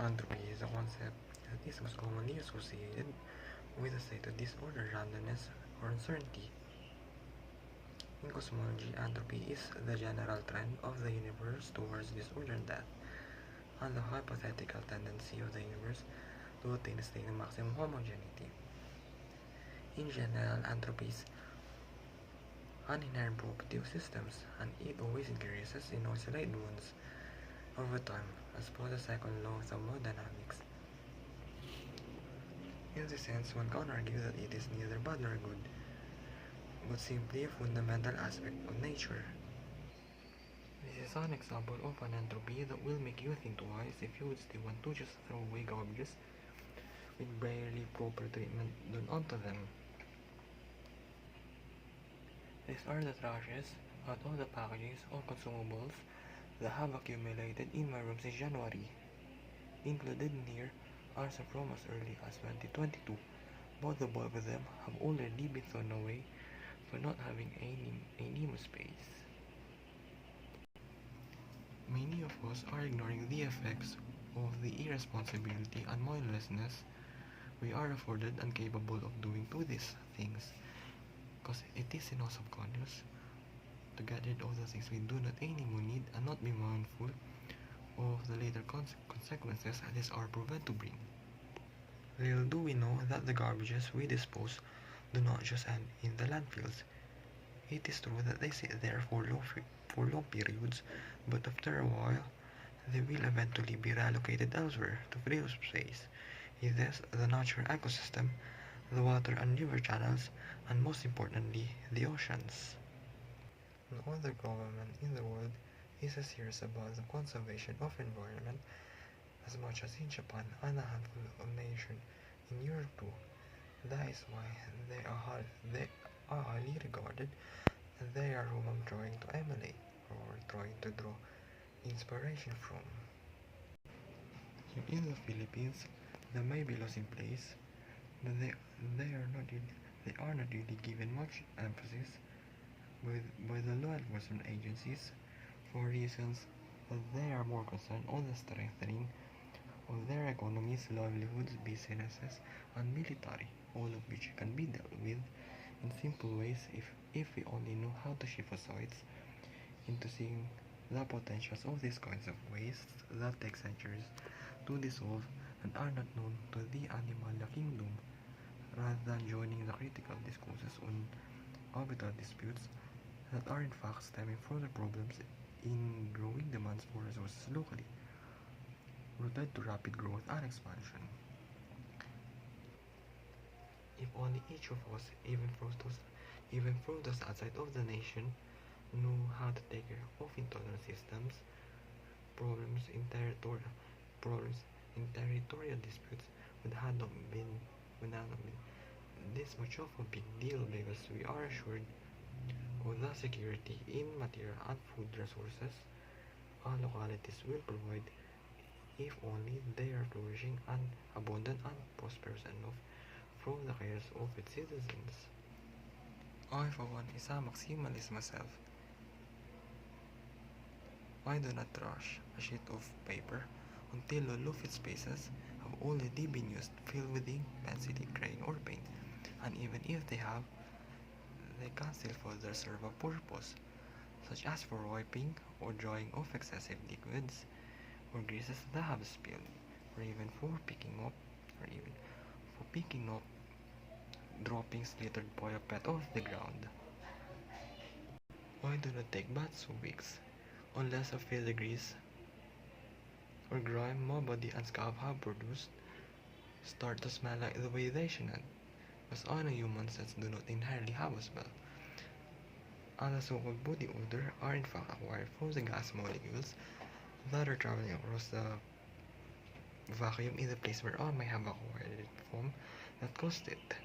Entropy is a concept that is most commonly associated with a state of disorder, randomness, or uncertainty. In cosmology, entropy is the general trend of the universe towards disorder and death, and the hypothetical tendency of the universe to attain a state of maximum homogeneity. In general, entropy is an inherent property of systems, and it always increases in oscillated ones over time, as per the second law of thermodynamics. In this sense, one can argue that it is neither bad nor good, but simply a fundamental aspect of nature. This is an example of an entropy that will make you think twice if you would still want to just throw away garbages with barely proper treatment done onto them. These are the trashes out of the packages of consumables that have accumulated in my room since January. Included in here are some from as early as 2022, but the bulk of them have already been thrown away for not having a NEMO space. Many of us are ignoring the effects of the irresponsibility and mindlessness we are afforded and capable of doing to these things, because it is in our subconscious to get rid of the things we do not anymore need and not be mindful of the later consequences these are proven to bring. Little do we know that the garbages we dispose do not just end in the landfills. It is true that they sit there for long periods, but after a while, they will eventually be reallocated elsewhere to free up space. It is the natural ecosystem, the water and river channels, and most importantly, the oceans. No other government in the world is serious about the conservation of environment as much as in Japan and a handful of nations in Europe too. That is why they are highly regarded, and they are whom I'm trying to emulate or trying to draw inspiration from. In the Philippines, there may be laws in place, but they are not really given much emphasis by the law enforcement agencies for reasons that they are more concerned on the strengthening of their economies, livelihoods, businesses, and military, all of which can be dealt with in simple ways if we only know how to shift our sights into seeing the potentials of these kinds of waste that take centuries to dissolve and are not known to the animal kingdom, rather than joining the critical discourses on orbital disputes that are in fact stemming from the problems in growing demands for resources locally, rooted to rapid growth and expansion. If only each of us, even from those outside of the nation, knew how to take care of internal systems, problems in territorial disputes would not been this much of a big deal, because we are assured of the security in material and food resources our localities will provide, if only they are flourishing and abundant and prosperous enough from the cares of its citizens. I, for one, is a maximalist myself. I do not trash a sheet of paper until all of its spaces have already been used, filled with ink, pencil, crayon, or paint, and even if they have, they can still further serve a purpose, such as for wiping or drying off excessive liquids or greases that have spilled, or even for picking up droppings littered by a pet off the ground. I do not take baths for weeks, unless I feel the grease or grime my body and scalp have produced start to smell like the way they should, because I know human cells do not inherently have a smell, and the so-called body odor are in fact acquired from the gas molecules that are traveling across the vacuum in the place where I may have acquired it from that caused it.